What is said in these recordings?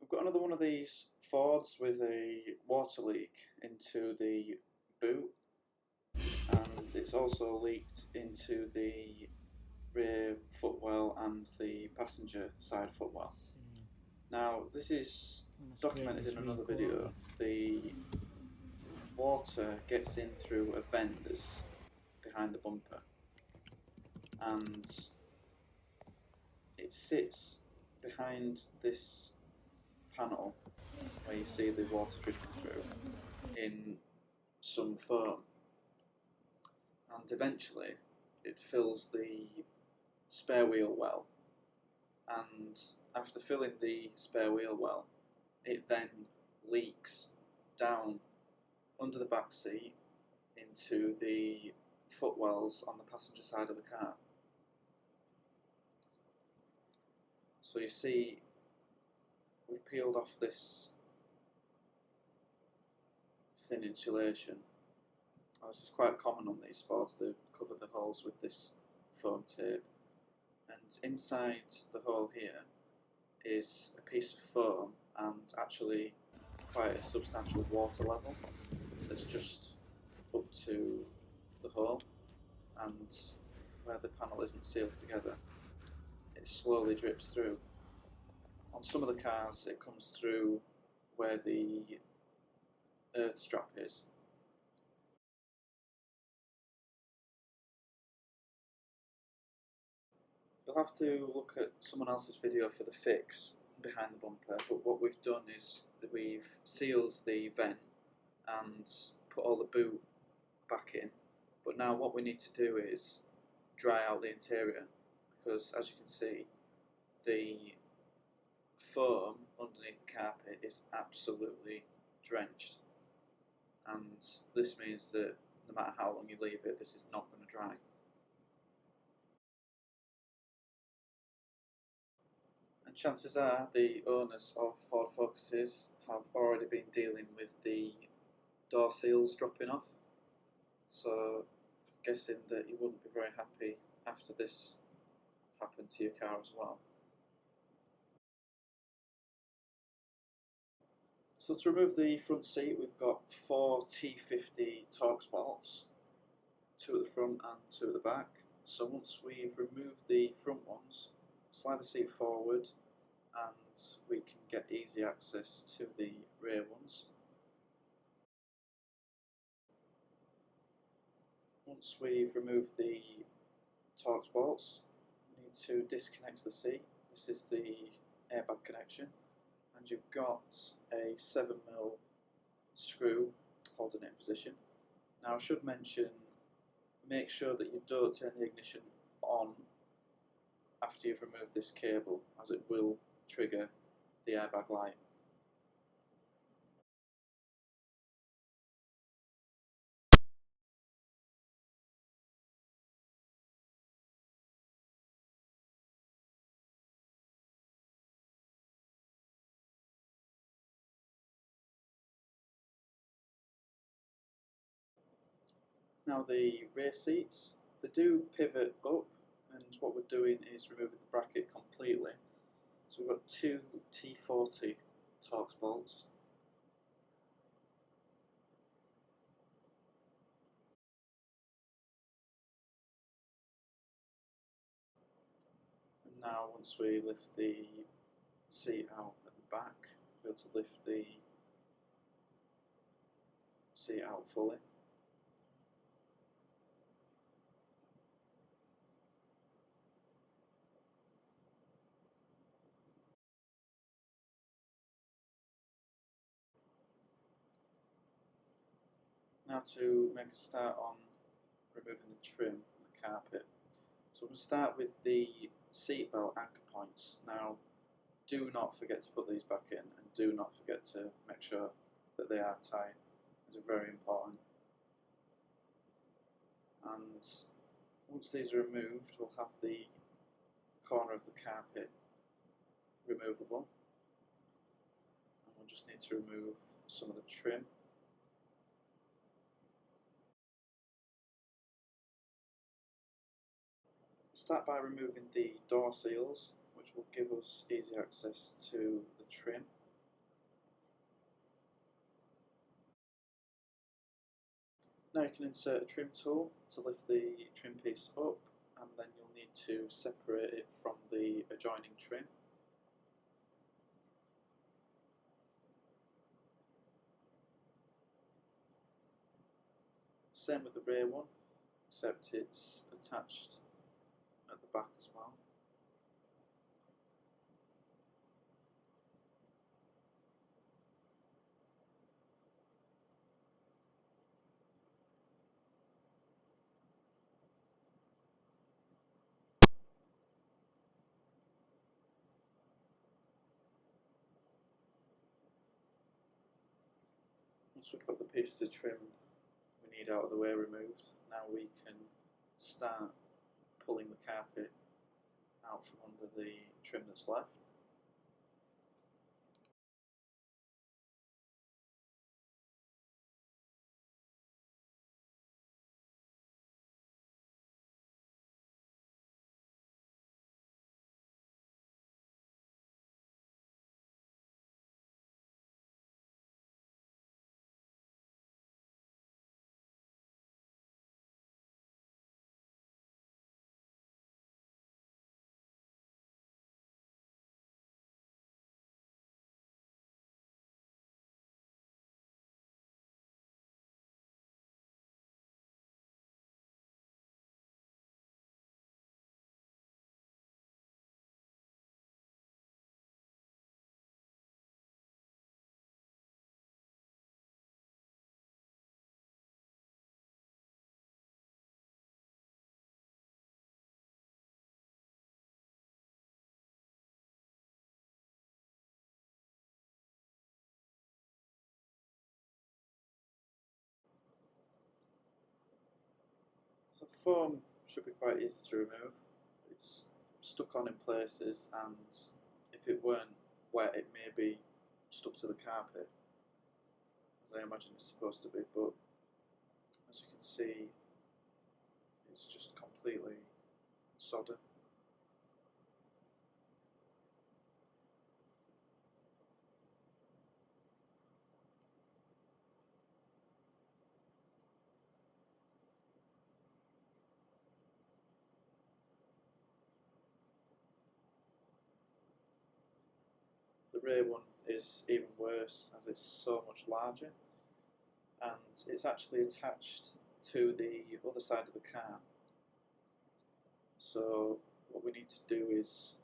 got another one of these Fords with a water leak into the boot, and it's also leaked into the rear footwell and the passenger side footwell. Now this is documented in another video. The water gets in through a vent that's behind the bumper, and it sits behind this panel where you see the water dripping through in some foam, and eventually it fills the spare wheel well, and after filling the spare wheel well it then leaks down under the back seat into the footwells on the passenger side of the car. So you see we've peeled off this thin insulation. This is quite common on these Fords, they cover the holes with this foam tape, and inside the hole here is a piece of foam and actually quite a substantial water level that's just up to the hole, and where the panel isn't sealed together it slowly drips through. On some of the cars it comes through where the earth strap is. You'll have to look at someone else's video for the fix behind the bumper, but what we've done is that we've sealed the vent and put all the boot back in, but now what we need to do is dry out the interior, because as you can see the foam underneath the carpet is absolutely drenched, and this means that no matter how long you leave it, this is not going to dry. And chances are the owners of Ford Focuses have already been dealing with the door seals dropping off, so I'm guessing that you wouldn't be very happy after this happened to your car as well. So to remove the front seat we've got 4 T50 Torx bolts, 2 at the front and 2 at the back. So once we've removed the front ones, slide the seat forward and we can get easy access to the rear ones. Once we've removed the Torx bolts, we need to disconnect the seat. This is the airbag connection, and you've got a 7mm screw holding it in position. Now I should mention, make sure that you don't turn the ignition on after you've removed this cable, as it will trigger the airbag light. Now the rear seats, they do pivot up, and what we're doing is removing the bracket completely. So we've got 2 T40 Torx bolts. And now once we lift the seat out at the back, we'll be able to lift the seat out fully. Now to make a start on removing the trim and the carpet. So we're going to start with the seatbelt anchor points. Now do not forget to put these back in, and do not forget to make sure that they are tight. These are very important. And once these are removed, we'll have the corner of the carpet removable, and we'll just need to remove some of the trim. Start by removing the door seals, which will give us easy access to the trim. Now you can insert a trim tool to lift the trim piece up, and then you'll need to separate it from the adjoining trim. Same with the rear one, except it's attached at the back as well. Once we've got the pieces of trim we need out of the way removed, now we can start pulling the carpet out from under the trim that's left. So the foam should be quite easy to remove. It's stuck on in places, and if it weren't wet it may be stuck to the carpet, as I imagine it's supposed to be, but as you can see it's just completely solder. The rear one is even worse, as it's so much larger, and it's actually attached to the other side of the car. So what we need to do is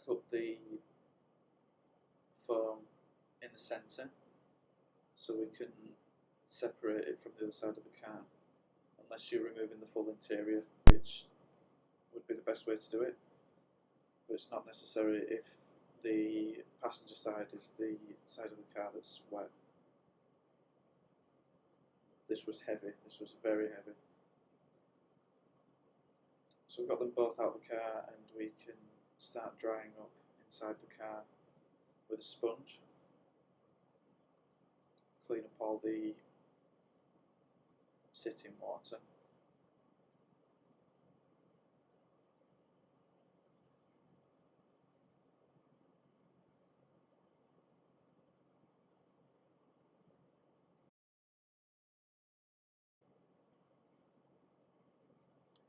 cut the foam in the centre so we can separate it from the other side of the car, unless you're removing the full interior, which would be the best way to do it, but it's not necessary if the passenger side is the side of the car that's wet. This was heavy, this was very heavy. So we've got them both out of the car, and we can start drying up inside the car with a sponge. Clean up all the sitting water.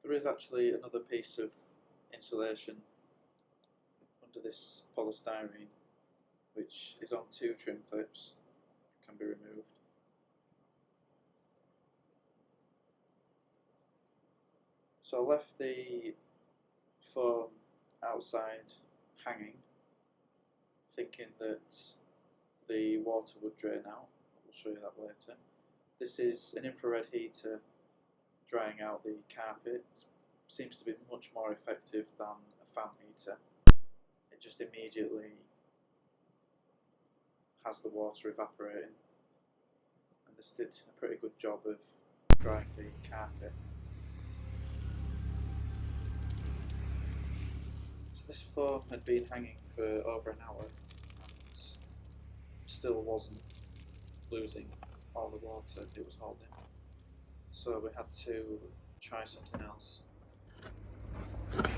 There is actually another piece of insulation under this polystyrene, which is on 2 trim clips, can be removed. So I left the foam outside hanging, thinking that the water would drain out. I'll show you that later. This is an infrared heater drying out the carpet. It seems to be much more effective than a fan heater. It just immediately has the water evaporating, and this did a pretty good job of drying the carpet. So this foam had been hanging for over an hour and still wasn't losing all the water it was holding. So we had to try something else. It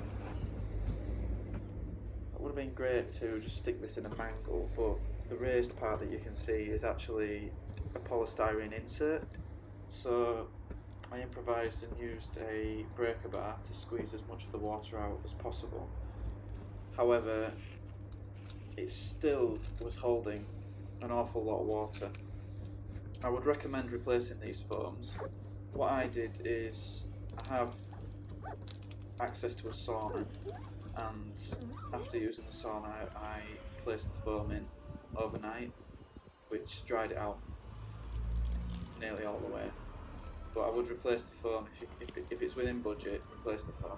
would have been great to just stick this in a mangle, but the raised part that you can see is actually a polystyrene insert, so I improvised and used a breaker bar to squeeze as much of the water out as possible. However, it still was holding an awful lot of water. I would recommend replacing these foams. What I did is I have access to a sauna, and after using the sauna I placed the foam in overnight, which dried it out nearly all the way. But I would replace the foam if it's within budget. Replace the foam.